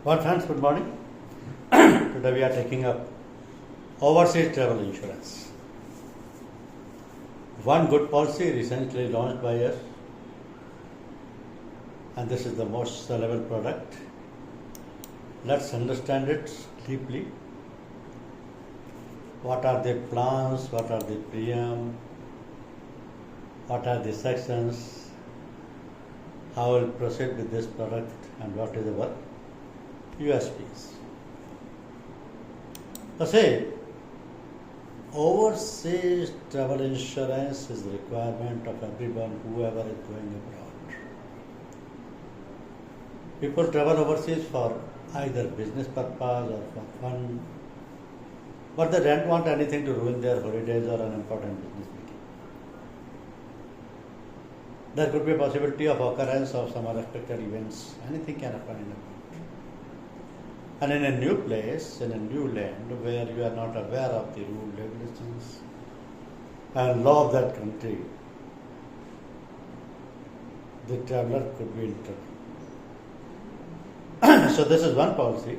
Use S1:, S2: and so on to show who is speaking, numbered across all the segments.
S1: Well, friends, good morning. Today we are taking up overseas travel insurance. One good policy recently launched by us, and this is the most sellable product. Let's understand it deeply. What are the plans? What are the premium? What are the sections? How will proceed with this product, and what is our USPs? So say, overseas travel insurance is the requirement of everyone, whoever is going abroad. People travel overseas for either business purpose or for fun, but they don't want anything to ruin their holidays or an important business meeting. There could be a possibility of occurrence of some unexpected events. Anything can happen in a world. And in a new place, in a new land where you are not aware of the rules, regulations, and law of that country, the traveler could be in trouble. So this is one policy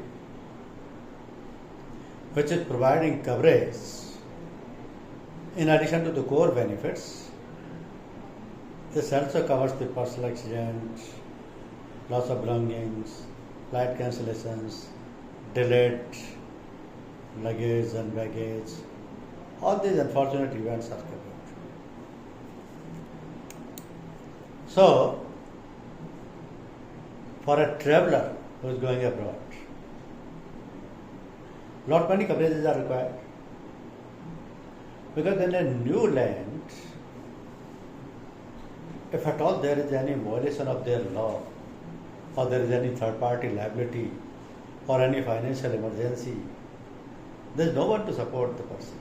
S1: which is providing coverage in addition to the core benefits. This also covers the personal accident, loss of belongings, flight cancellations, delayed luggage and baggage. All these unfortunate events are covered. So, for a traveler who is going abroad, lot many coverages are required. Because in a new land, if at all there is any violation of their law, or there is any third party liability, or any financial emergency, there is no one to support the person.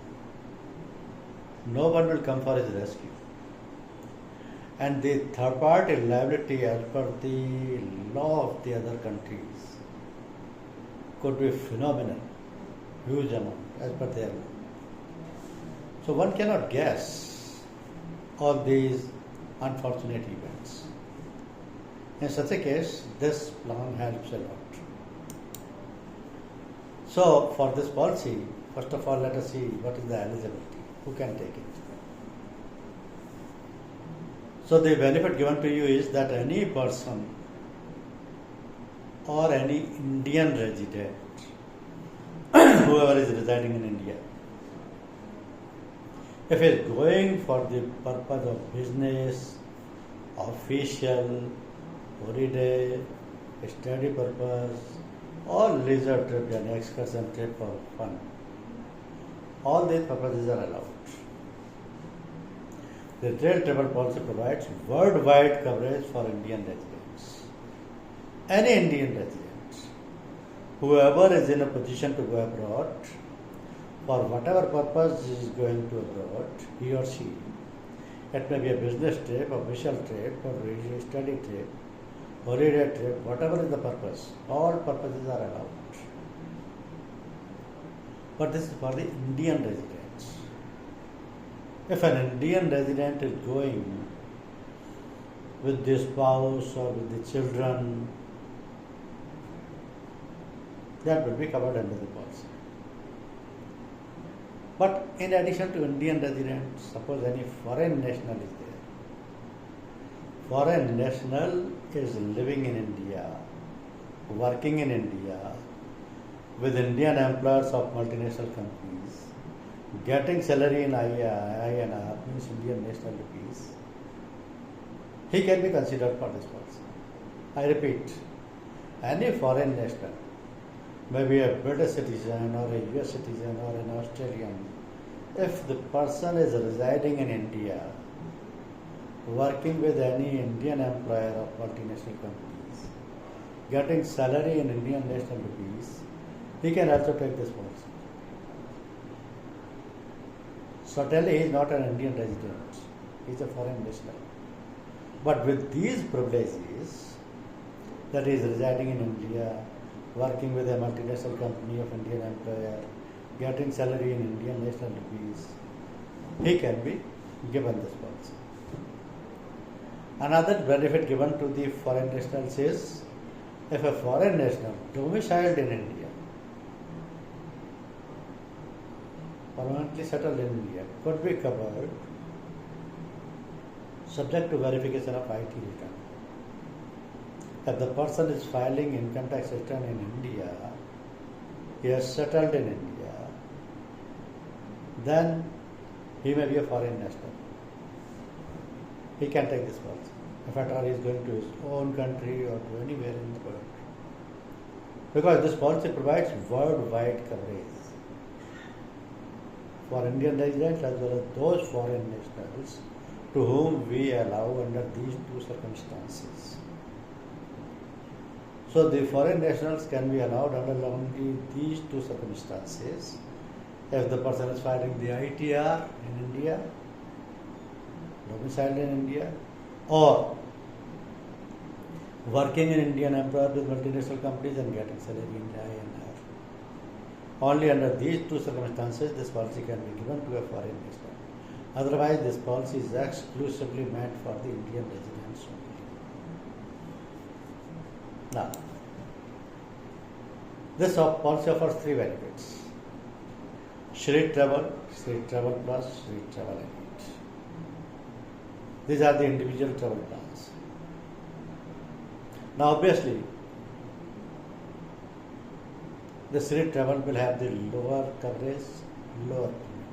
S1: No one will come for his rescue. And the third party liability as per the law of the other countries could be phenomenal, huge amount as per their law. So one cannot guess all these unfortunate events. In such a case, this plan helps a lot. So, for this policy, first of all, let us see what is the eligibility, who can take it. So, the benefit given to you is that any person or any Indian resident, whoever is residing in India, if he is going for the purpose of business, official, holiday, study purpose, or leisure trip and excursion trip for fun, all these purposes are allowed. The trail travel policy provides worldwide coverage for Indian residents. Any Indian resident, whoever is in a position to go abroad, for whatever purpose he is going to abroad, he or she, it may be a business trip, official trip, or study trip, holiday trip, whatever is the purpose, all purposes are allowed. But this is for the Indian residents. If an Indian resident is going with the spouse or with the children, that will be covered under the policy. But in addition to Indian residents, suppose any foreign national is there. Foreign national is living in India, working in India, with Indian employers of multinational companies, getting salary in INR, means Indian national rupees, he can be considered for this policy. I repeat, any foreign national, maybe a British citizen or a US citizen or an Australian, if the person is residing in India, working with any Indian employer of multinational companies, getting salary in Indian national rupees, he can also take this policy. Certainly he is not an Indian resident, he is a foreign national. But with these privileges, that he is residing in India, working with a multinational company of Indian employer, getting salary in Indian national rupees, he can be given this policy. Another benefit given to the foreign nationals is If a foreign national domiciled in India, permanently settled in India, could be covered subject to verification of IT return. If the person is filing income tax return in India, he has settled in India, then he may be a foreign national. He can take this policy. If at all he is going to his own country or to anywhere in the world. Because this policy provides worldwide coverage for Indian residents as well as those foreign nationals to whom we allow under these two circumstances. So the foreign nationals can be allowed under only these two circumstances. If the person is filing the ITR in India, domiciled in India, or working in Indian employer with multinational companies and getting salary in INR. Only under these two circumstances this policy can be given to a foreign national. Otherwise, this policy is exclusively meant for the Indian residents only. Now, this policy offers three benefits: Shri Travel Plus, Shri Travel Elite. These are the individual travel plans. Now, obviously, the Shri Travel will have the lower coverage, lower premium.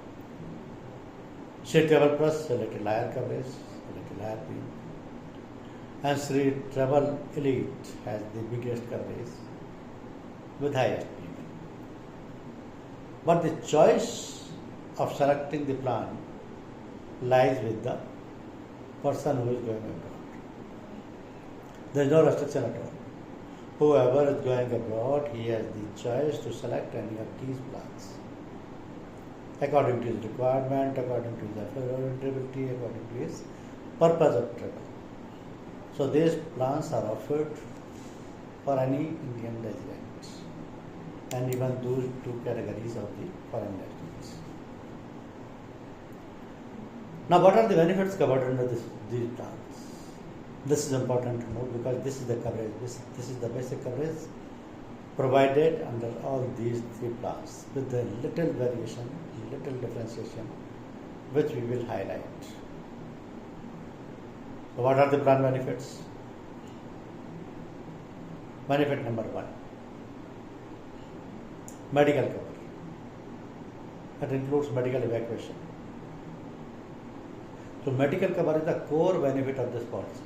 S1: Shri Travel Plus, a little higher coverage, a little higher premium. And Shri Travel Elite has the biggest coverage with highest premium. But the choice of selecting the plan lies with the person who is going abroad. There is no restriction at all. Whoever is going abroad, he has the choice to select any of these plans according to his requirement, according to his affordability, according to his purpose of travel. So these plans are offered for any Indian residents and even those two categories of the foreign nationals. Now, what are the benefits covered under these plans? This is important to know because this is the coverage. This is the basic coverage provided under all these three plans with a little variation, little differentiation, which we will highlight. So, what are the plan benefits? Benefit number one: medical cover. That includes medical evacuation. So, medical cover is the core benefit of this policy.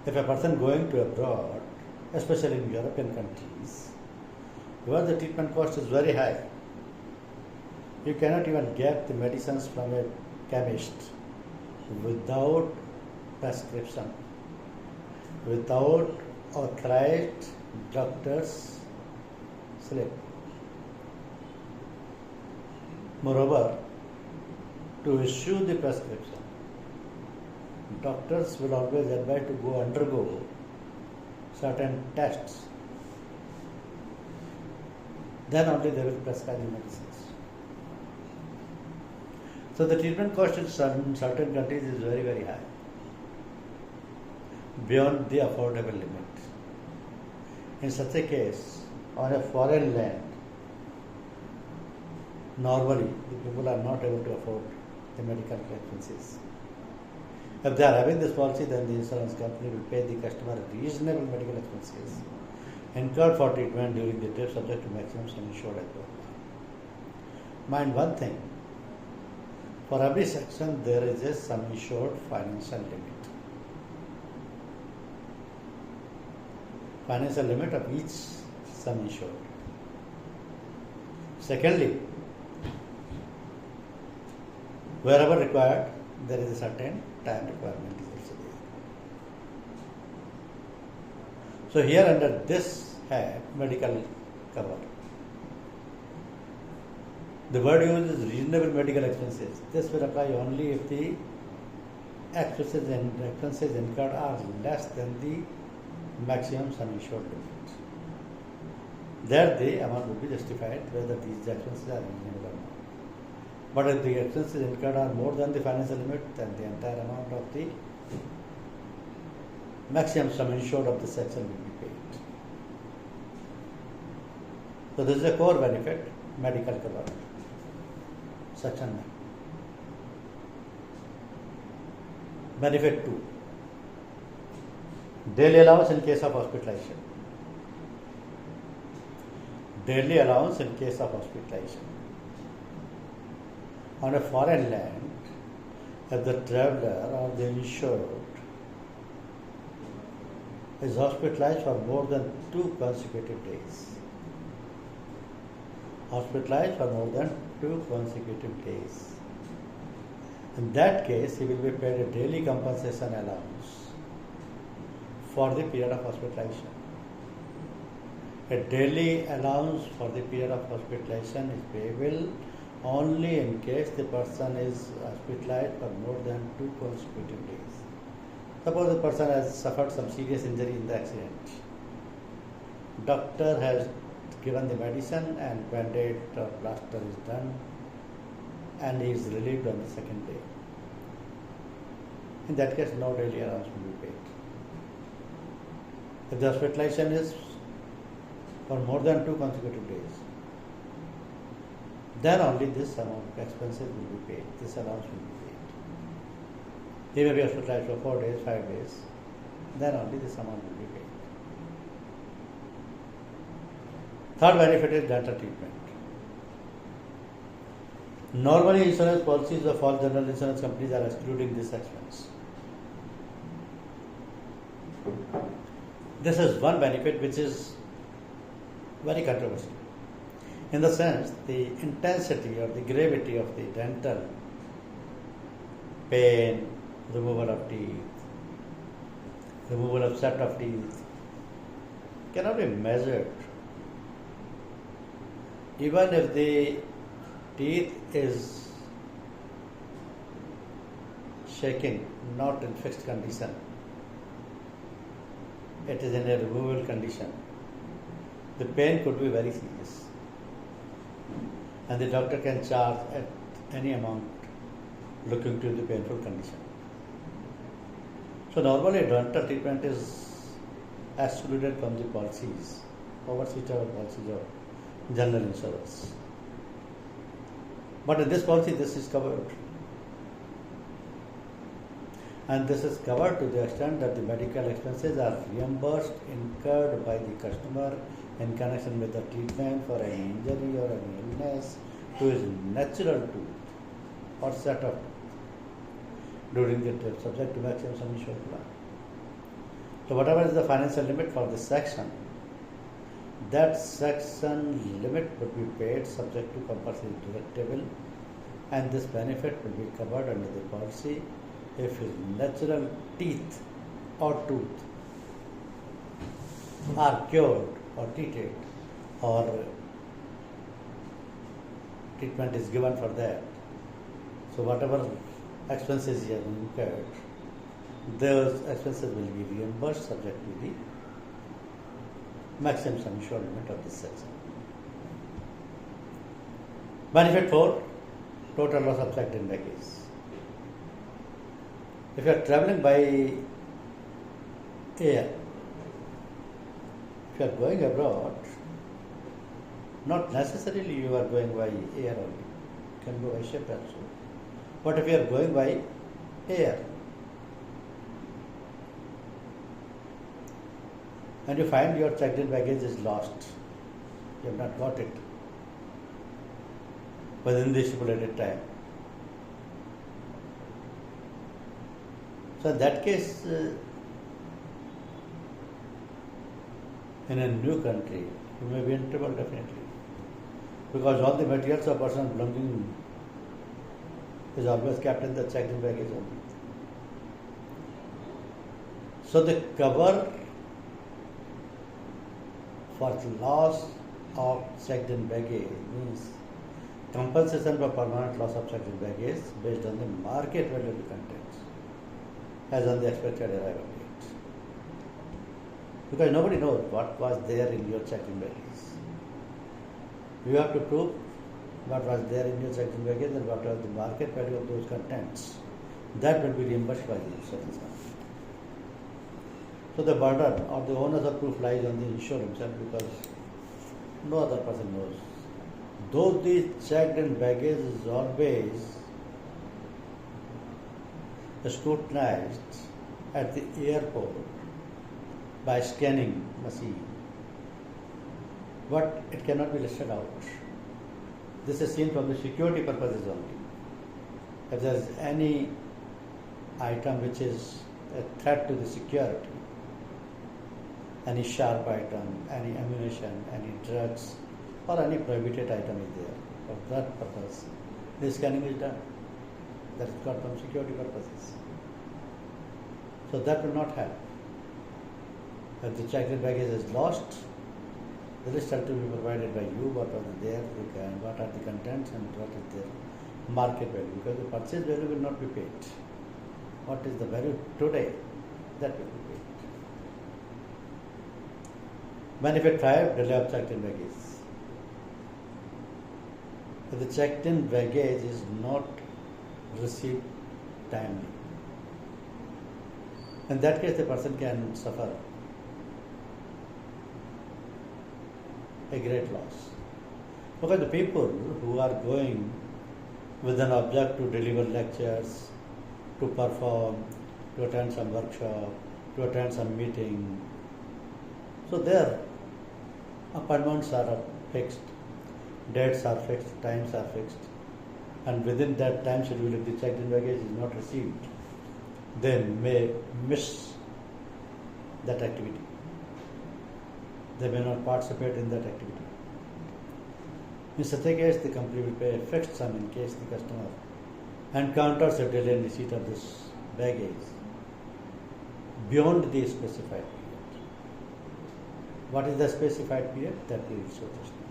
S1: If a person going to abroad, especially in European countries, where the treatment cost is very high, you cannot even get the medicines from a chemist without prescription, without authorized doctor's slip. Moreover, to issue the prescription, doctors will always advise to undergo certain tests. Then only they will prescribe the medicines. So the treatment cost in certain countries is very, very high, beyond the affordable limit. In such a case, on a foreign land, normally the people are not able to afford the medical expenses. If they are having this policy, then the insurance company will pay the customer reasonable medical expenses incurred for treatment during the trip subject to maximum sum insured as well. Mind one thing, for every section there is a sum insured financial limit. Financial limit of each sum insured. Secondly, wherever required, there is a certain time requirement is also there. So here under this head, medical cover, the word used is reasonable medical expenses. This will apply only if the expenses incurred are less than the maximum sum insured limit. There the amount will be justified whether these expenses are reasonable or not. But if the expenses incurred are more than the financial limit, then the entire amount of the maximum sum insured of the section will be paid. So this is a core benefit, medical cover, section 9. Benefit 2, daily allowance in case of hospitalization. Daily allowance in case of hospitalization. On a foreign land, if the traveler or the insured is hospitalized for more than 2 consecutive days. Hospitalized for more than 2 consecutive days. In that case, he will be paid a daily compensation allowance for the period of hospitalization. A daily allowance for the period of hospitalization is payable only in case the person is hospitalized for more than 2 consecutive days. Suppose the person has suffered some serious injury in the accident. Doctor has given the medicine and band-aid or plaster is done and he is relieved on the second day. In that case, no daily allowance will be paid. If the hospitalization is for more than 2 consecutive days, then only this amount of expenses will be paid, this allowance will be paid. He may be hospitalized for 4 days, 5 days, then only this amount will be paid. Third benefit is dental treatment. Normally, insurance policies of all general insurance companies are excluding this expense. This is one benefit which is very controversial. In the sense, the intensity or the gravity of the dental pain, removal of teeth, removal of set of teeth cannot be measured. Even if the teeth is shaking, not in fixed condition, it is in a removal condition, the pain could be very serious. And the doctor can charge at any amount looking to the painful condition. So normally dental treatment is excluded from the policies, over-the-counter policies of general insurance. But in this policy, this is covered. And this is covered to the extent that the medical expenses are reimbursed, incurred by the customer in connection with the treatment for an injury or an illness to his natural tooth or set of teeth during the trip, subject to maximum sum insured plan. So whatever is the financial limit for this section, that section limit would be paid subject to compulsory deductible, and this benefit will be covered under the policy if his natural teeth or tooth are cured or treated or treatment is given for that. So whatever expenses he has incurred, those expenses will be reimbursed subject to the maximum sum insured limit of this section. Benefit 4, total loss of checked in baggage. If you are traveling by air, if you are going abroad, not necessarily you are going by air only, you can go by ship also. But if you are going by air and you find your checked in baggage is lost, you have not got it within the stipulated time. So in that case, in a new country, you may be in trouble definitely, because all the materials of personal belonging is always kept in the checked in baggage only. So the cover for loss of checked in baggage means compensation for permanent loss of checked in baggage based on the market value of the contents as on the expected arrival date. Because nobody knows what was there in your checked in baggage. You have to prove what was there in your checked in baggage and what was the market value of those contents. That will be reimbursed by the insurance company. So the burden or the onus of proof lies on the insurer himself because no other person knows. Though the checked in baggage is always scrutinized at the airport by scanning machine, but it cannot be listed out. This is seen from the security purposes only. If there is any item which is a threat to the security, any sharp item, any ammunition, any drugs, or any prohibited item is there. For that purpose, the scanning is done. That is got from security purposes. So that will not help. If the checked baggage is lost, the list has to be provided by you, what are there, what are the contents and what is their market value, because the purchase value will not be paid. What is the value today, that will be paid. Benefit 5, delay of checked-in baggage. If the checked-in baggage is not received timely, in that case the person can suffer a great loss. Because the people who are going with an object to deliver lectures, to perform, to attend some workshop, to attend some meeting, so their appointments are fixed, dates are fixed, times are fixed, and within that time schedule, if the checked-in baggage is not received, they may miss that activity. They may not participate in that activity. In such a case, the company will pay a fixed sum in case the customer encounters a delay in receipt of this baggage beyond the specified period. What is the specified period? That we will show just now.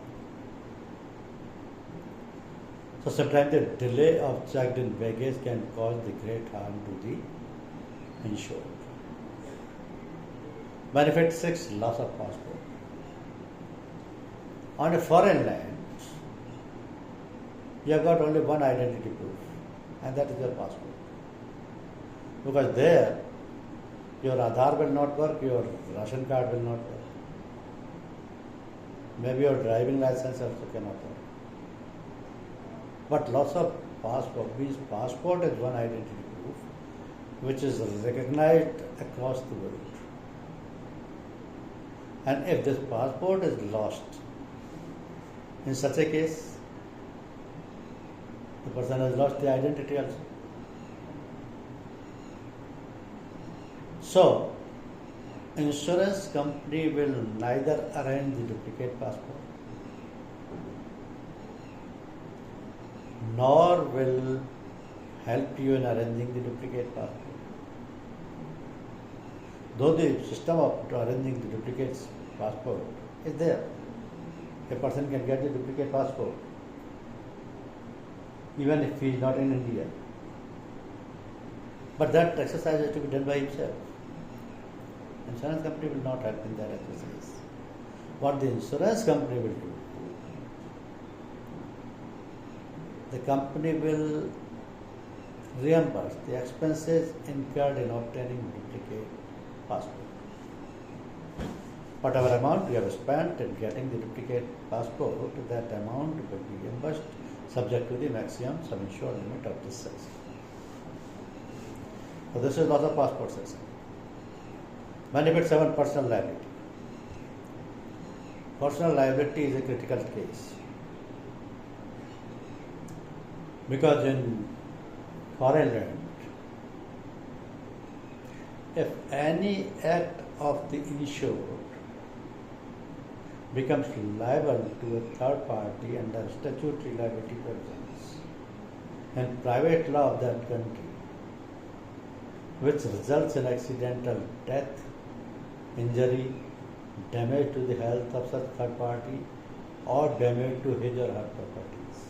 S1: So sometimes the delay of checked-in baggage can cause the great harm to the insured. Benefit 6, loss of passport. On a foreign land, you have got only one identity proof, and that is your passport. Because there, your Aadhaar will not work, your ration card will not work. Maybe your driving license also cannot work. But loss of passport means passport is one identity proof which is recognized across the world. And if this passport is lost, in such a case, the person has lost the identity also. So, insurance company will neither arrange the duplicate passport nor will help you in arranging the duplicate passport. Though the system of arranging the duplicate passport is there, a person can get the duplicate passport even if he is not in India. But that exercise has to be done by himself. Insurance company will not help in that exercise. What the insurance company will do, the company will reimburse the expenses incurred in obtaining duplicate passport. Whatever amount you have spent in getting the duplicate passport, that amount will be reimbursed subject to the maximum sum insured limit of this section. So this is loss of passport section. Benefit 7, personal liability. Personal liability is a critical case because in foreign land, if any act of the insured becomes liable to a third party under statutory liability provisions and private law of that country, which results in accidental death, injury, damage to the health of such third party, or damage to his or her properties,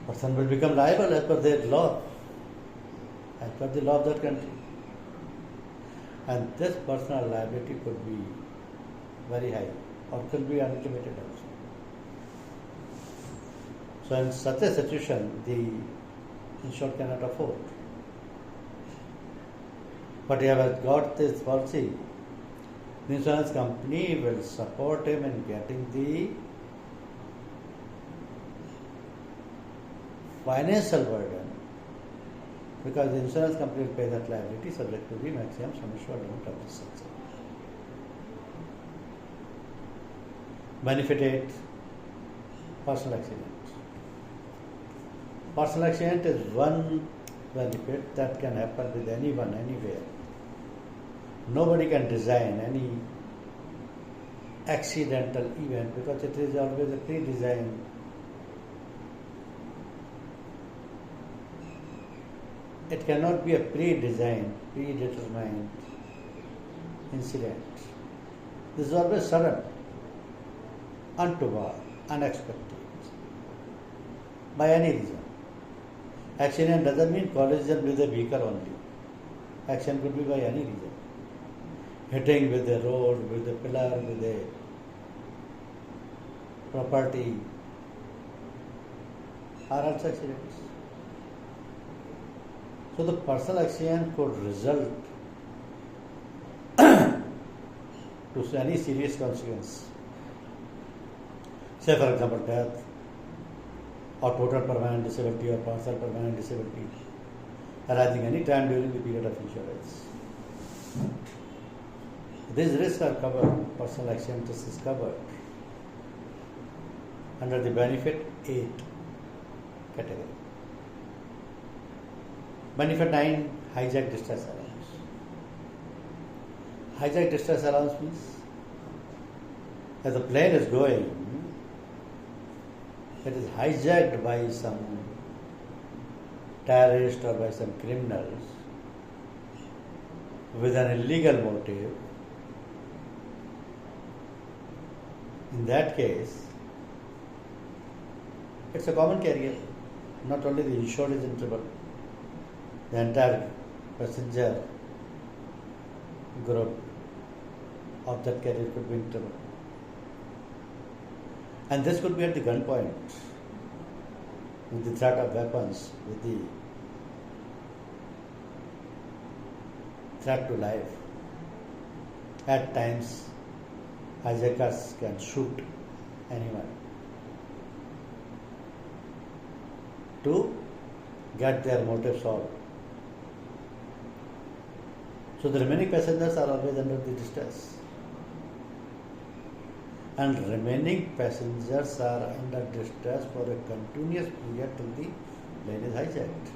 S1: person will become liable as per their law, as per the law of that country. And this personal liability could be very high or could be unlimited also. So in such a situation, the insured cannot afford. but he has got this policy. The insurance company will support him in getting the financial burden, because the insurance company will pay that liability subject to the maximum sum assured limit of the structure. Benefit 8, personal accident. Personal accident is one benefit that can happen with anyone, anywhere. Nobody can design any accidental event because it is always a pre-designed. It cannot be a pre-designed, predetermined incident. This is always sudden, untoward, unexpected, by any reason. Accident doesn't mean collision with a vehicle only. Accident could be by any reason. Hitting with a road, with a pillar, with a property, are also accidents. So the personal accident could result to any serious consequence. Say for example death, or total permanent disability, or partial permanent disability arising any time during the period of insurance. These risks are covered, personal accident risk is covered under the benefit 8 category. Benefit 9, hijack distress allowance. Hijack distress allowance means as the plane is going, it is hijacked by some terrorist or by some criminals with an illegal motive. In that case, it's a common carrier. Not only the insured is in trouble, the entire passenger group of that carrier could be in trouble. And this could be at the gunpoint, with the threat of weapons, with the threat to life. At times, hijackers can shoot anyone to get their motive solved. So the remaining passengers are always under the distress. And remaining passengers are under distress for a continuous period till the plane is hijacked.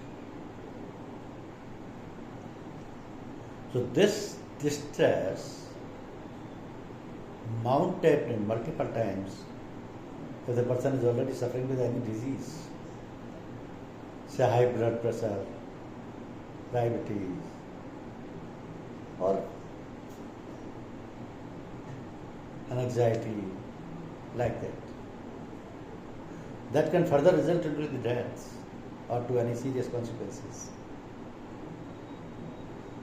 S1: So this distress mounted in multiple times if the person is already suffering with any disease, say high blood pressure, diabetes, or an anxiety, like that. That can further result into the death or to any serious consequences.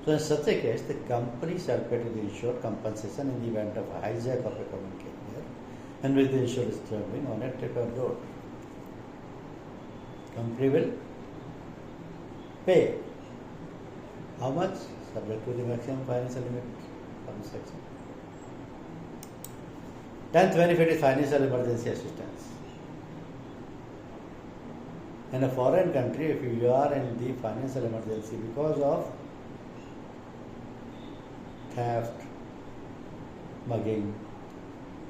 S1: So in such a case, the company shall pay to the insured compensation in the event of a hijack of a common carrier in which the insured is traveling on a trip or road. Company will pay. How much? Subject to the maximum financial limit of the section. 10th benefit is financial emergency assistance. In a foreign country, if you are in the financial emergency because of theft, mugging,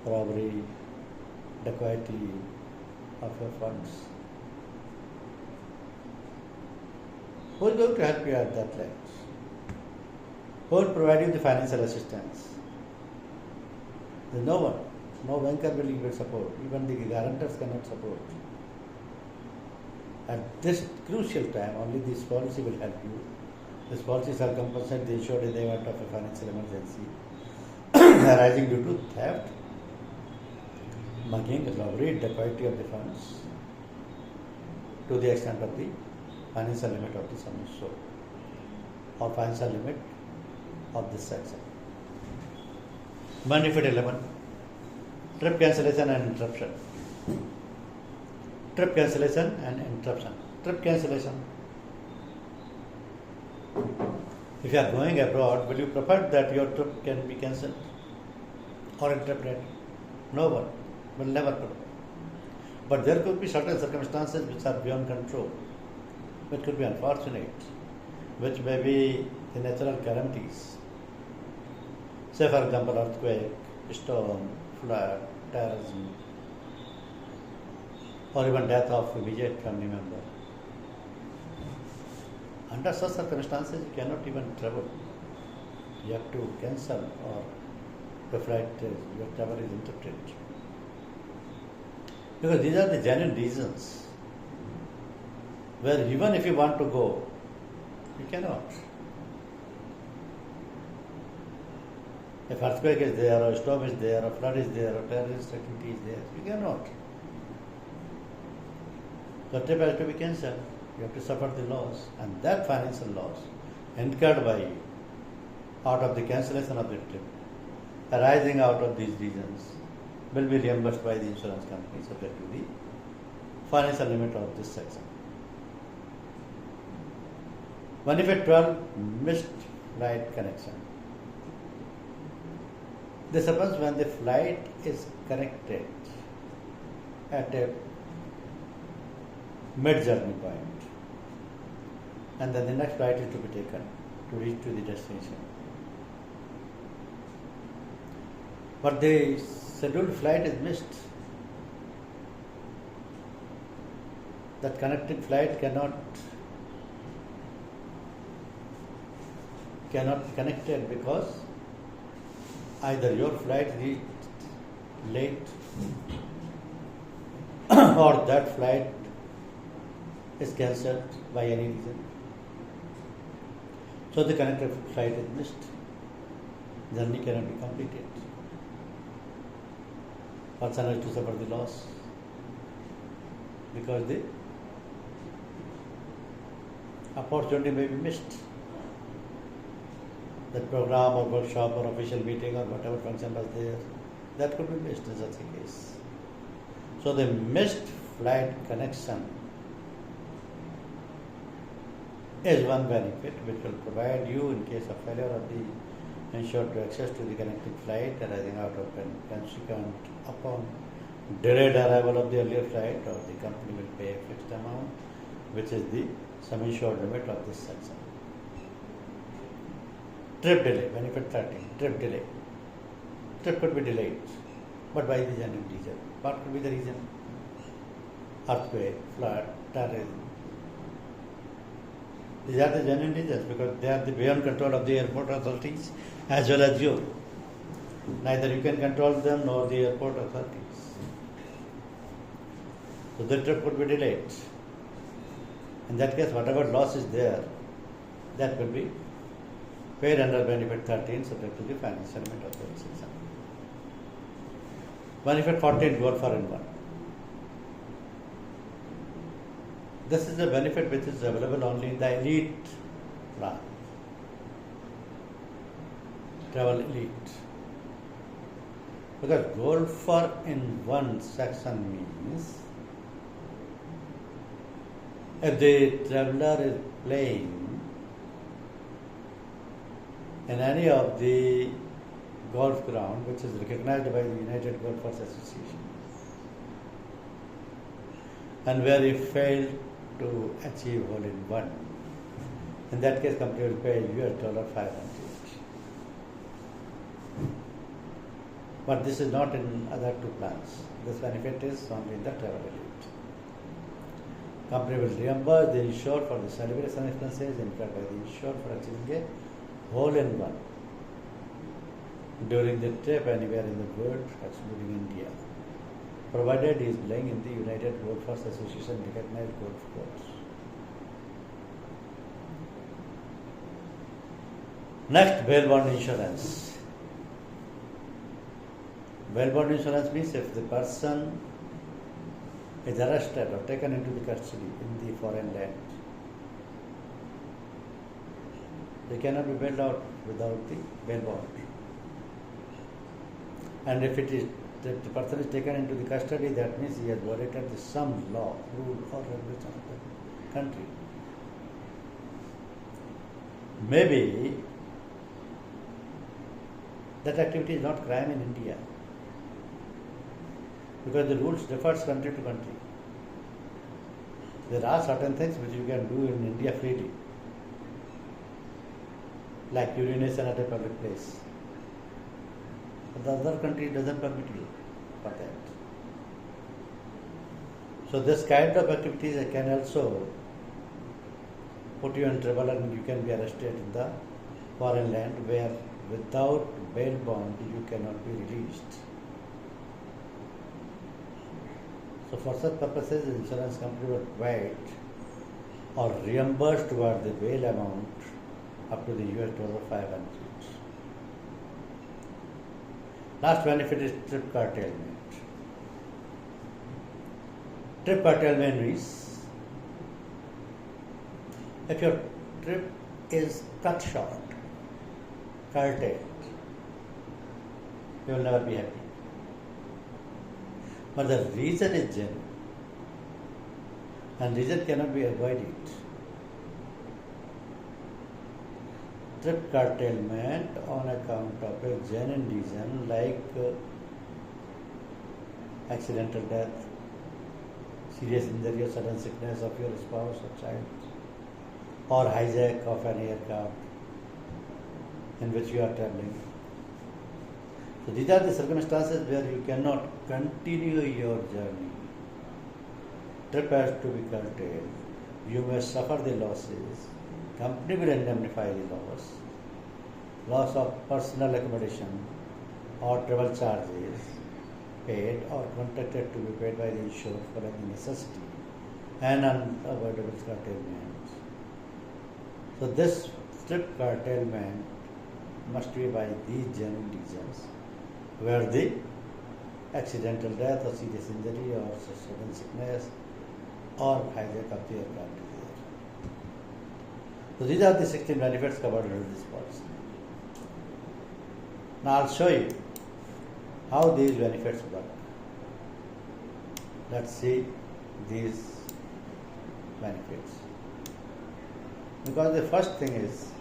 S1: robbery, dacoity of your funds, who is going to help you at that time? Who will provide you the financial assistance? There is no one. No banker will give support. Even the guarantors cannot support. At this crucial time, only this policy will help you. This policy shall compensate the insured in the event of a financial emergency arising due to theft, mugging, robbery, dacoity of the funds to the extent of the financial limit of the sum assured or financial limit of this section. Benefit 11. Trip cancellation and interruption. Trip cancellation and interruption. Trip cancellation. If you are going abroad, will you prefer that your trip can be cancelled or interrupted? No one will never prefer. But there could be certain circumstances which are beyond control, which could be unfortunate, which may be the natural calamities. Say, for example, earthquake, storm, flood, terrorism, or even death of immediate family member. Under such circumstances, you cannot even travel. You have to cancel or the flight, your travel is interrupted. Because these are the genuine reasons where even if you want to go, you cannot. If earthquake is there, or storm is there, or flood is there, or terrorist activity is there, you cannot. The trip has to be cancelled. You have to suffer the loss, and that financial loss incurred by you out of the cancellation of the trip, arising out of these reasons, will be reimbursed by the insurance company subject to the financial limit of this section. Benefit 12, missed flight connection. This happens when the flight is connected at a mid-journey point, and then the next flight is to be taken to reach to the destination. But the scheduled flight is missed. That connecting flight cannot be connected because either your flight reached late or that flight is cancelled by any reason. So the connected flight is missed. Journey cannot be completed. Person has to suffer the loss because the opportunity may be missed. That program or workshop or official meeting or whatever function was there, that could be missed in such a case. So the missed flight connection is one benefit which will provide you in case of failure of the insured to access to the connecting flight arising out of an consequent upon delayed arrival of the earlier flight, or the company will pay a fixed amount which is the sum insured limit of this section. Trip delay, benefit 13, trip delay. Trip could be delayed, but by the genuine reason. What could be the reason? Earthquake, flood, terrorism. These are the genuine reasons because they are the beyond control of the airport authorities as well as you. Neither you can control them nor the airport authorities. So the trip could be delayed. In that case, whatever loss is there, that will be paid under benefit 13 subject to the financial limit of the section. Benefit 14, goal for in one. This is a benefit which is available only in the elite plan. Travel elite. Because golfer in one section means if the traveler is playing in any of the golf ground which is recognized by the United Golfers Association and where he failed to achieve hole in one, in that case company will pay $500. But this is not in other two plans. This benefit is only in the travel elite. Company will reimburse the insured for the celebration expenses incurred by the insured for achieving a hole in one during the trip anywhere in the world, excluding India, provided he is playing in the United Golfers Association recognized golf course. Next, bail bond insurance. Bail bond insurance means if the person is arrested or taken into the custody in the foreign land, they cannot be bailed out without the bail bond. And if the person is taken into the custody, that means he has violated some law, rule or regulation of the country. Maybe that activity is not crime in India because the rules differs country to country. There are certain things which you can do in India freely, like urination at a public place. But the other country doesn't permit you for that. So this kind of activities can also put you in trouble and you can be arrested in the foreign land where without bail bond you cannot be released. So for such purposes, the insurance company will provide or reimburse toward the bail amount up to the $500. Last benefit is trip curtailment. Trip curtailment means if your trip is cut short, curtailed, you will never be happy. But the reason is genuine, and reason cannot be avoided. Trip curtailment on account of a genuine reason like accidental death, serious injury or sudden sickness of your spouse or child, or hijack of an aircraft in which you are traveling. So these are the circumstances where you cannot continue your journey. Trip has to be curtailed. You may suffer the losses. Company will indemnify the loss of personal accommodation or travel charges paid or contracted to be paid by the insured for any necessity and unavoidable curtailment. So this trip curtailment must be by these genuine reasons, where the accidental death or serious injury or sudden sickness or hijack of the aircraft is there. So these are the 16 benefits covered under this policy. Now I'll show you how these benefits work. Let's see these benefits. Because the first thing is,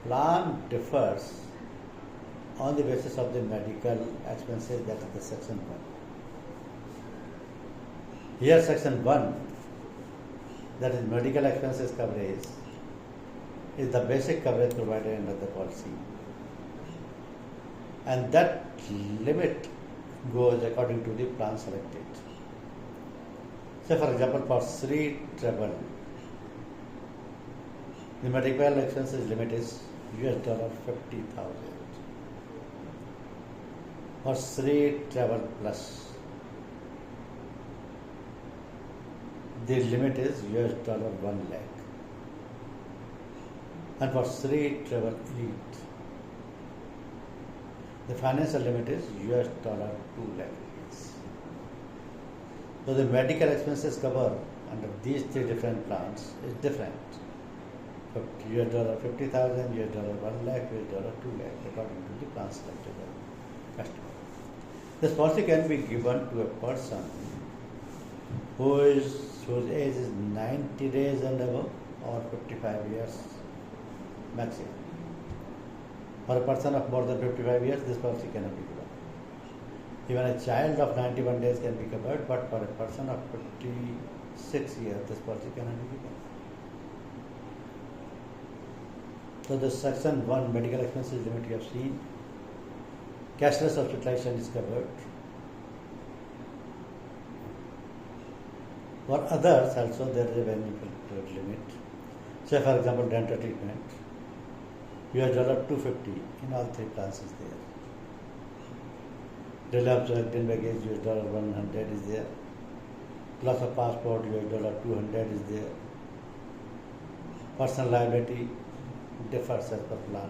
S1: plan differs on the basis of the medical expenses, that is the section 1. Here section 1, that is medical expenses coverage, is the basic coverage provided under the policy. And that limit goes according to the plan selected. Say for example, for Sri travel, the medical expenses limit is $50,000. For Sri Travel Plus, the limit is $1 lakh. And for Sri Travel Elite, the financial limit is $2 lakh. So the medical expenses cover under these 3 different plans is different. $50,000, $1 lakh, $2 lakh, according to the plan selected by the customer. This policy can be given to a person whose age is 90 days and above or 55 years maximum. For a person of more than 55 years, this policy cannot be given. Even a child of 91 days can be covered, but for a person of 56 years, this policy cannot be given. So the section 1 medical expenses limit you have seen. Cashless hospitalization is covered. For others also there is a benefit limit. Say for example dental treatment, $250 in all 3 plans is there. Delay of checked-in baggage $100 is there. Loss of passport $200 is there. Personal liability differs as per plan.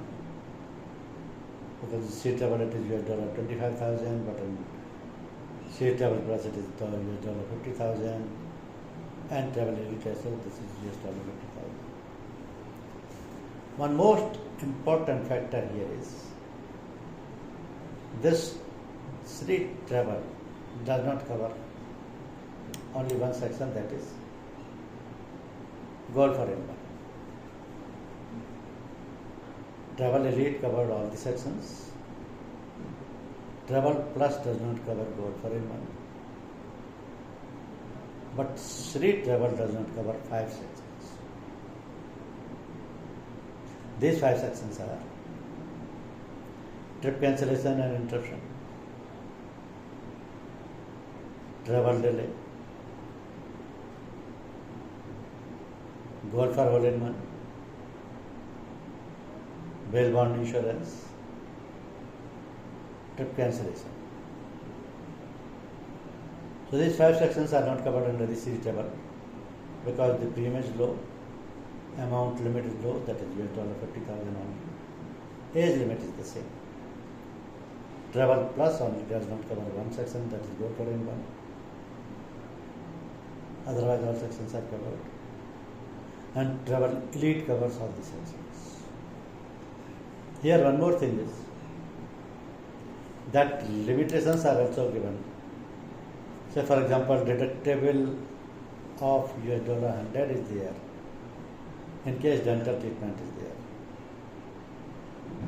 S1: Because Sea Travel it is $25,000, but in Sea Travel Plus it is $50,000, and Travel Elite also this is $50,000. One most important factor here is this Sea Travel does not cover only one section, that is goal for income. Travel Elite covered all the sections. Travel Plus does not cover Gold for Inman. But Sri Travel does not cover 5 sections. These 5 sections are trip cancellation and interruption, travel delay, Gold for Hole in One, bail bond insurance, trip cancellation. So these 5 sections are not covered under the Sri Travel because the premium is low, amount limit is low, that is $50,000 only. Age limit is the same. Travel Plus only does not cover one section, that is Gold for Inman. Otherwise all sections are covered. And Travel Elite covers all the sections. Here one more thing is that limitations are also given. Say for example, deductible of $100 is there in case dental treatment is there.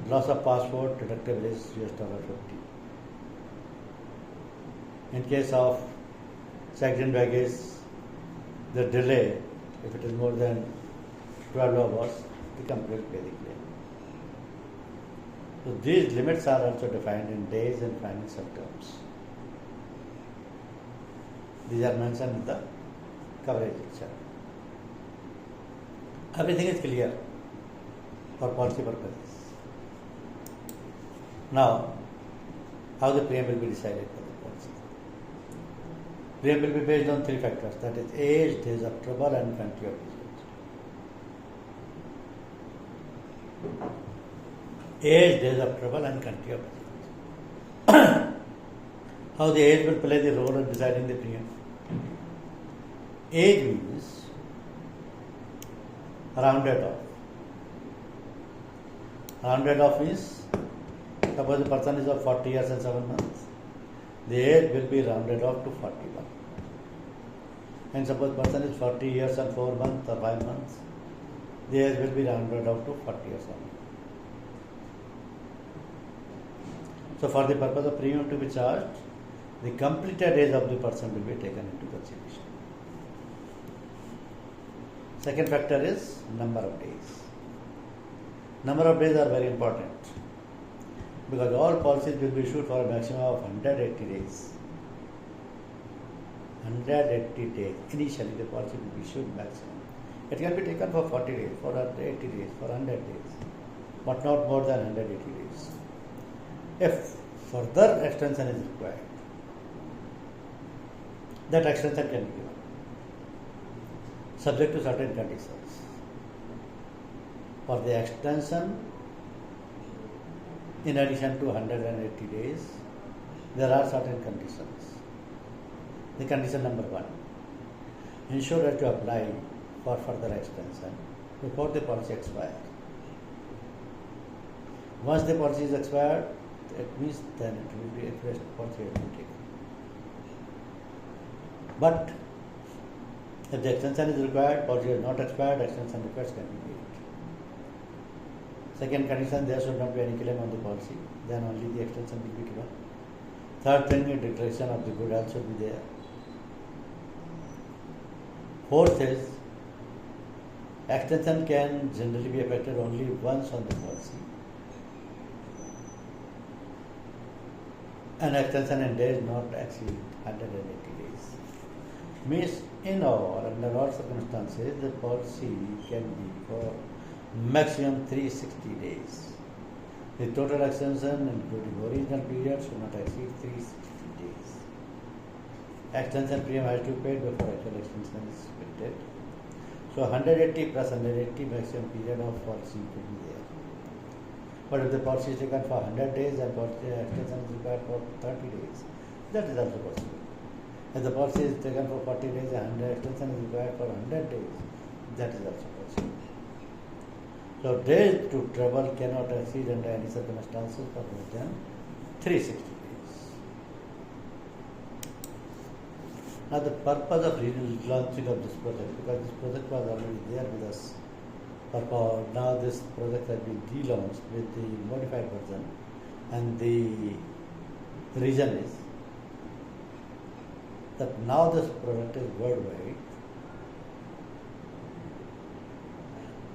S1: Loss of passport, deductible is $50. In case of checked-in baggage, the delay, if it is more than 12 hours, the company will pay the claim. So these limits are also defined in days and financial terms. These are mentioned in the coverage itself. Everything is clear for policy purposes. Now, how the premium will be decided for the policy? Premium will be based on 3 factors, that is age, days of trouble and country of visit. Age, days of trouble and country of visit. How the age will play the role in deciding the premium? Age means rounded off. Rounded off means suppose the person is of 40 years and 7 months, the age will be rounded off to 41. And suppose the person is 40 years and 4 months or 5 months, the age will be rounded off to 40 years only. So for the purpose of premium to be charged, the completed age of the person will be taken into consideration. Second factor is number of days. Number of days are very important because all policies will be issued for a maximum of 180 days. 180 days. Initially the policy will be issued maximum. It can be taken for 40 days, for 80 days, for 100 days, but not more than 180 days. If further extension is required, that extension can be given, subject to certain conditions. For the extension, in addition to 180 days, there are certain conditions. The condition number 1, insurer to apply for further extension before the policy expires. Once the policy is expired, it means then it will be a fresh policy has been taken. But if the extension is required, policy is not expired, extension request can be made. Second condition, there should not be any claim on the policy, then only the extension will be given. Third thing, a declaration of the good health should be there. Fourth is, extension can generally be effected only once on the policy. And extension in days not exceed 180 days. Means in all, under all circumstances, the policy can be for maximum 360 days. The total extension, including original period, should not exceed 360 days. Extension premium has to be paid before actual extension is expected. So 180 plus 180 maximum period of policy could be there. But if the policy is taken for 100 days and policy extension is required for 30 days, that is also possible. If the policy is taken for 40 days and extension is required for 100 days, that is also possible. So days to travel cannot exceed under any circumstances for more than 360 days. Now the purpose of launching of this project, because this project was already there with us Now this product has been relaunched with the modified version, and the reason is that now this product is worldwide,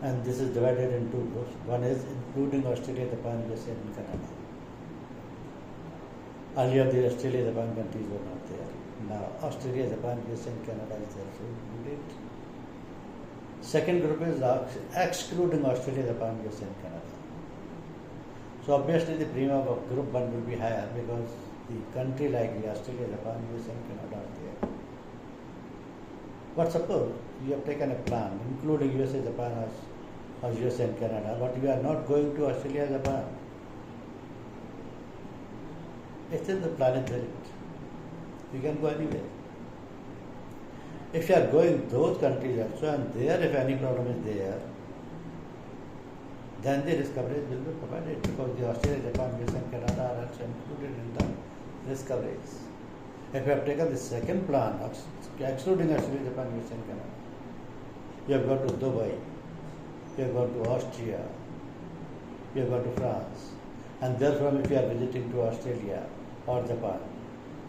S1: and this is divided in two groups. One is including Australia, Japan, USA and Canada. Earlier the Australia, Japan countries were not there. Now Australia, Japan, USA and Canada is there, so included. Second group is excluding Australia, Japan, USA and Canada. So obviously the premium of group 1 will be higher because the country like the Australia, Japan, USA and Canada are there. But suppose you have taken a plan including USA, Japan or USA and Canada, but you are not going to Australia, Japan. Still the plan is valid. You can go anywhere. If you are going those countries also, and there if any problem is there, then the risk coverage will be provided because the Australia, Japan, USA and Canada are also included in the risk coverage. If you have taken the second plan, excluding Australia, Japan, USA and Canada, you have gone to Dubai, you have gone to Austria, you have gone to France, and therefrom if you are visiting to Australia or Japan,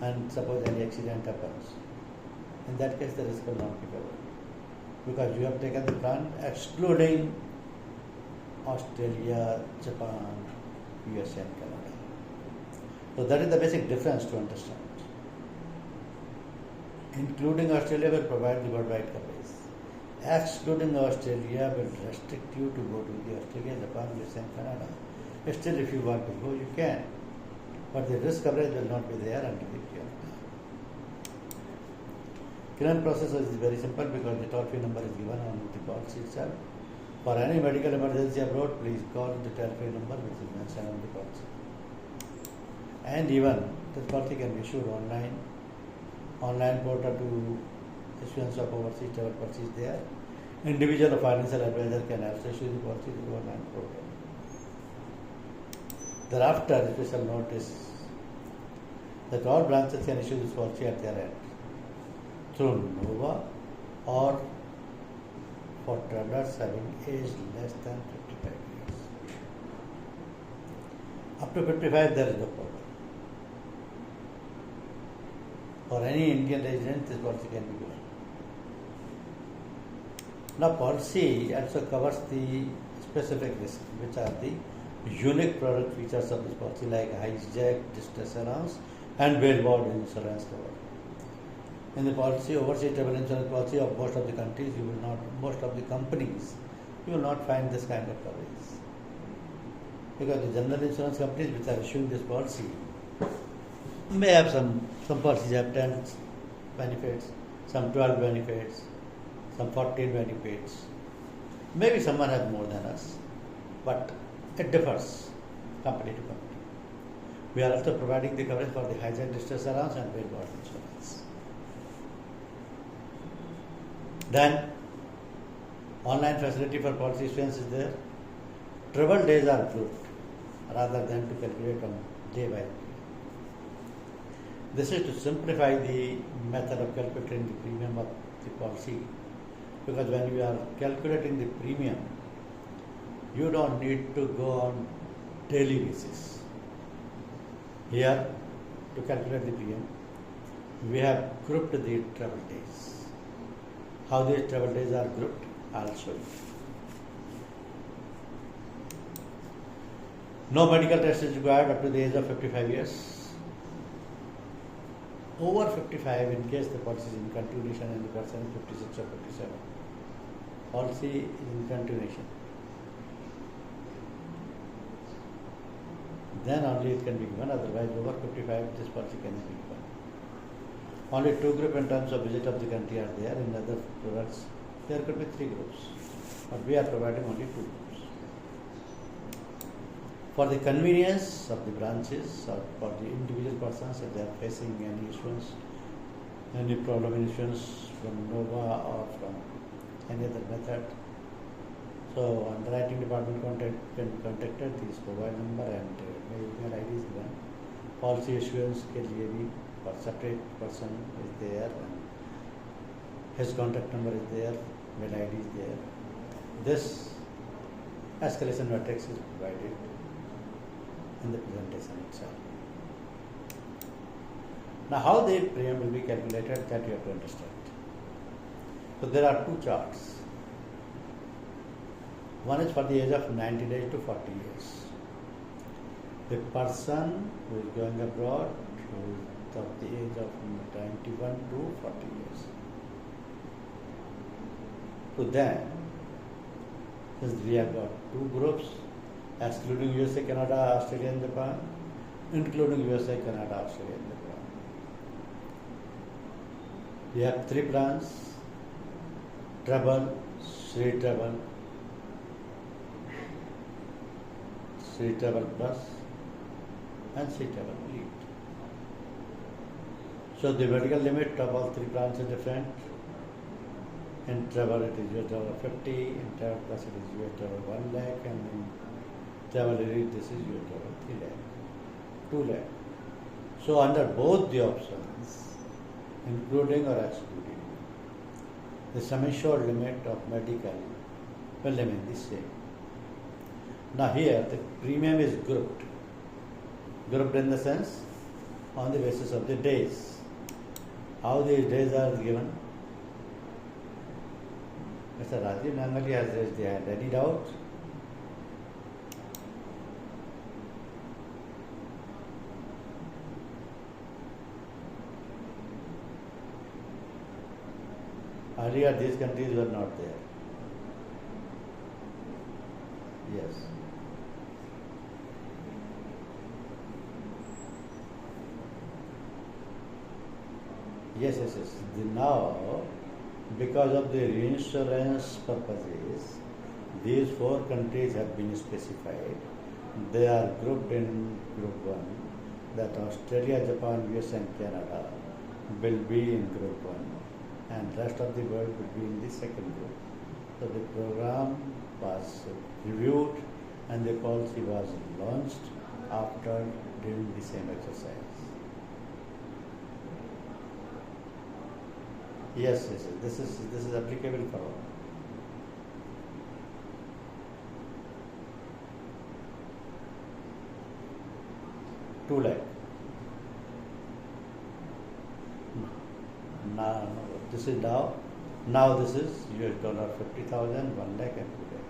S1: and suppose any accident happens, in that case the risk will not be covered because you have taken the plan excluding Australia, Japan, USA and Canada. So that is the basic difference to understand. Including Australia will provide the worldwide coverage. Excluding Australia will restrict you to go to the Australia, Japan, USA and Canada. Still if you want to go, you can. But the risk coverage will not be there until the cure. Claim process is very simple because the toll-free number is given on the policy itself. For any medical emergency abroad, please call the toll-free number which is mentioned on the policy. And even this policy can be issued online portal to issuance of overseas travel policies there. Individual or financial advisor can also issue the policy through online portal. Thereafter, special notice that all branches can issue this policy at their end through NOVA or for travelers having age less than 55 years. Up to 55 there is no problem. For any Indian resident, this policy can be given. Now policy also covers the specific risks, which are the unique product features of this policy like hijack, distress allowance and bail-bound insurance cover. In the policy, overseas travel insurance policy of most of the countries, most of the companies, you will not find this kind of coverage. Because the general insurance companies which are issuing this policy may have some policies have 10 benefits, some 12 benefits, some 14 benefits. Maybe someone has more than us, but it differs company to company. We are also providing the coverage for the hijack, distress allowance and bail-bound insurance. Then, online facility for policy issuance is there. Travel days are grouped rather than to calculate on day by day. This is to simplify the method of calculating the premium of the policy, because when you are calculating the premium, you don't need to go on daily basis. Here, to calculate the premium, we have grouped the travel days. How these travel days are grouped, I'll show you. No medical test is required up to the age of 55 years. Over 55, in case the policy is in continuation and the person is 56 or 57, policy is in continuation. Then only it can be given, otherwise over 55 this policy cannot be given. Only two groups in terms of visit of the country are there. In other products there could be three groups, but we are providing only two groups. For the convenience of the branches or for the individual persons, if they are facing any issues, any problem in issues from NOVA or from any other method, so underwriting department can be contacted, please provide number and mail ID is given. Policy issuance के लिए भी for separate person is there, and his contact number is there, mail ID is there. This escalation matrix is provided in the presentation itself. Now, how the premium will be calculated, that you have to understand. So there are two charts. One is for the age of 90 days to 40 years. The person who is going abroad, who is of the age of 91 to 40 years. So then, since we have got two groups, excluding USA, Canada, Australia and Japan, including USA, Canada, Australia and Japan. We have three plans: travel, free travel, free travel plus, and free travel lead. So the medical limit of all three plans is different. In travel it is $50, in travel plus it is $1 lakh, and in travel lead this is $3 lakh, 2 lakh. So under both the options, including or excluding, the sum assured limit of medical will remain the same. Now here the premium is grouped. Grouped in the sense on the basis of the days. How these days are given? Mr. Rajiv Nangali has raised the hand. Any doubt? Earlier these countries were not there. Yes. Yes. Now, because of the reinsurance purposes, these four countries have been specified. They are grouped in Group 1. That Australia, Japan, US and Canada will be in Group 1, and rest of the world will be in the second group. So the program was reviewed and the policy was launched after doing the same exercise. Yes. This is applicable for all. $2 lakh. No. This is now. Now this is $50,000, 1 lakh, and 2 lakh.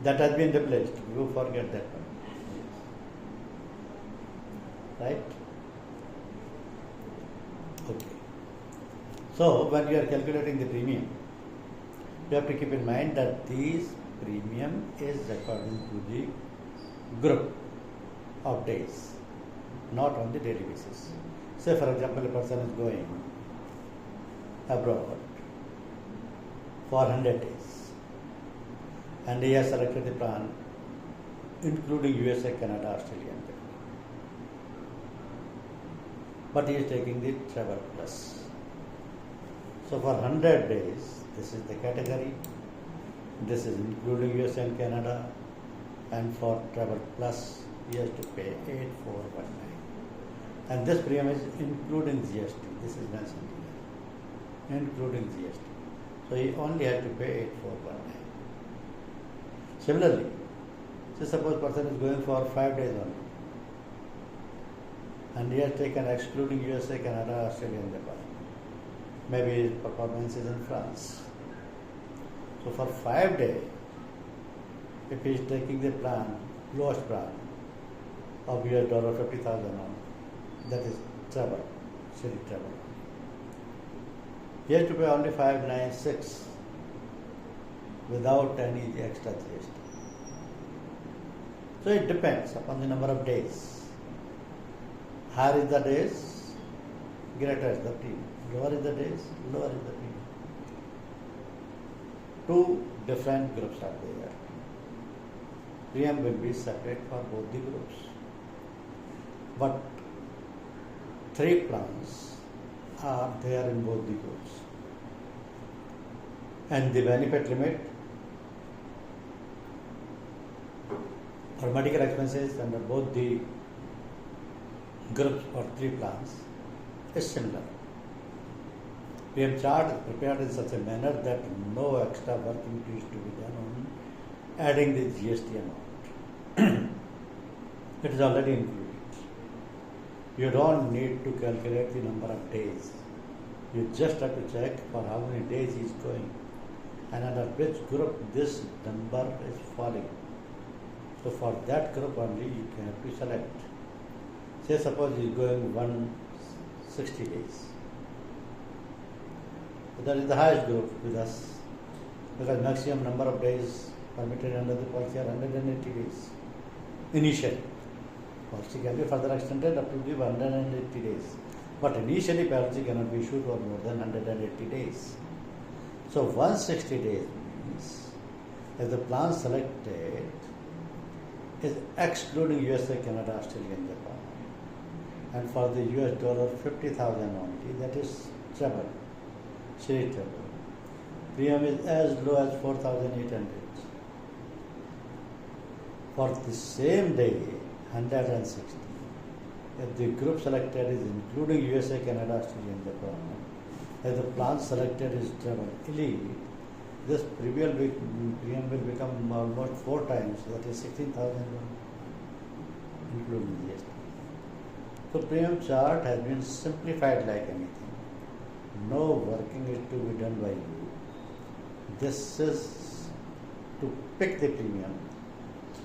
S1: That has been replaced. You forget that one. Right? Okay. So when you are calculating the premium, you have to keep in mind that this premium is according to the group of days, not on the daily basis. Say for example, a person is going abroad for 100 days. And he has selected the plan including USA, Canada, Australia and Japan. But he is taking the travel plus. So for 100 days, this is the category. This is including USA and Canada. And for travel plus, he has to pay 8419. And this premium is including GST. This is mentioned here. Including GST. So he only has to pay 8419. Similarly, say suppose person is going for 5 days only, and he has taken excluding USA, Canada, Australia and Japan. Maybe his performance is in France. So for 5 days, if he is taking the plan, lowest plan of $50,000 on, that is travel, city travel. He has to pay only 596 without any extra GST. So it depends upon the number of days. Higher is the days, greater is the premium. Lower is the days, lower is the premium. Two different groups are there. Premium will be separate for both the groups. But three plans are there in both the groups. And the benefit limit for medical expenses under both the groups or three plans is similar. PM chart is prepared in such a manner that no extra working needs to be done on adding the GST amount. It is already included. You don't need to calculate the number of days. You just have to check for how many days he is going and under which group this number is falling. So for that group only you can have to select. Say suppose he is going 160 days. So that is the highest group with us because maximum number of days permitted under the policy are 180 days initially. Policy can be further extended up to the 180 days. But initially policy cannot be issued for more than 180 days. So 160 days means if the plan selected is excluding USA, Canada, Australia and Japan. And for the US dollar 50,000 only, that is treble, series treble. Premium is as low as 4,800. For the same day, 160. If the group selected is including USA, Canada, Australia and Japan, if the plan selected is travel elite, this premium will become almost 4 times, that is 16,000 including GST. So premium chart has been simplified like anything. No working is to be done by you. This is to pick the premium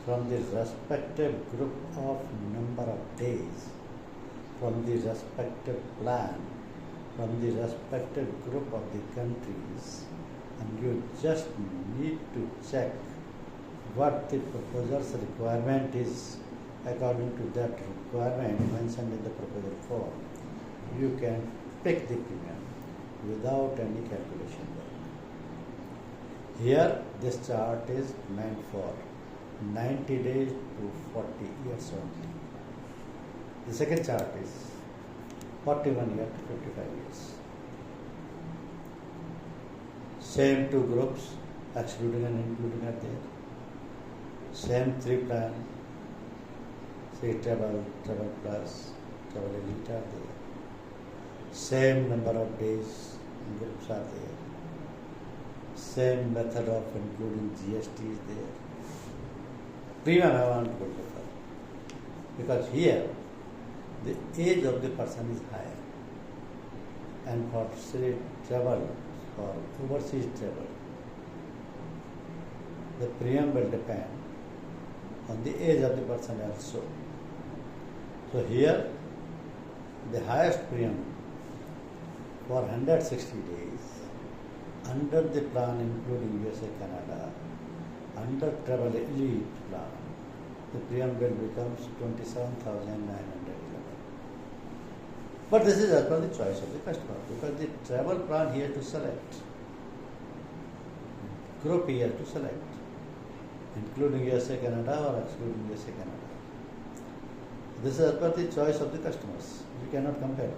S1: from the respective group of number of days, from the respective plan, from the respective group of the countries, and you just need to check what the proposer's requirement is. According to that requirement mentioned in the proposal form, you can pick the premium without any calculation work. Here this chart is meant for 90 days to 40 years only. The second chart is 41 years to 55 years. Same 2 groups, excluding and including are there. Same 3 plan, say travel plus, travel elite are there. Same number of days and groups are there. Same method of including GST is there. Premium I want to go differ because here the age of the person is higher, and for say travel or overseas travel, the premium will depend on the age of the person also. So here the highest premium for 160 days under the plan including USA, Canada, under travel elite plan, the premium will becomes 27,911. But this is as per the choice of the customer because the travel plan he has to select, group he has to select, including USA, Canada or excluding USA, Canada. This is as per the choice of the customers. You cannot compare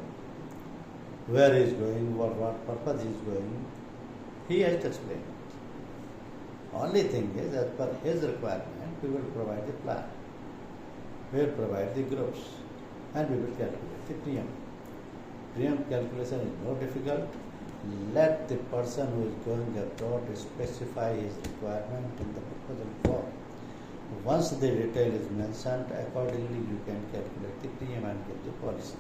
S1: where he is going, what purpose he is going. He has to explain it. Only thing is, as per his requirement, we will provide the plan. We will provide the groups and we will calculate the premium. Premium calculation is no difficult. Let the person who is going abroad specify his requirement in the proposal form. Once the detail is mentioned, accordingly you can calculate the premium and get the policy.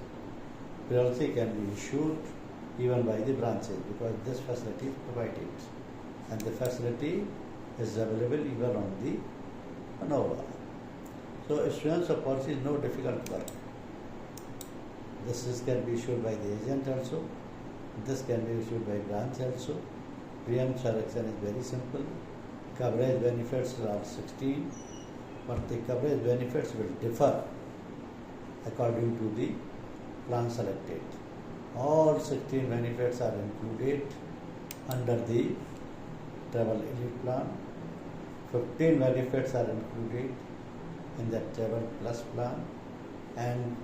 S1: Policy can be issued even by the branches because this facility is provided, and the facility is available even on the ANOVA. So issuance of policy is no difficult work. This can be issued by the agent also. This can be issued by branch also. Premium selection is very simple. Coverage benefits are 16, but the coverage benefits will differ according to the plan selected. All 16 benefits are included under the travel elite plan. 15 benefits are included in the travel plus plan, and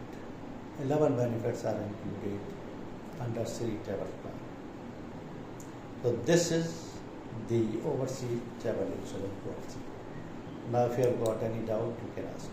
S1: 11 benefits are included under Sri travel plan. So this is the overseas travel insurance policy. Now if you have got any doubt, you can ask.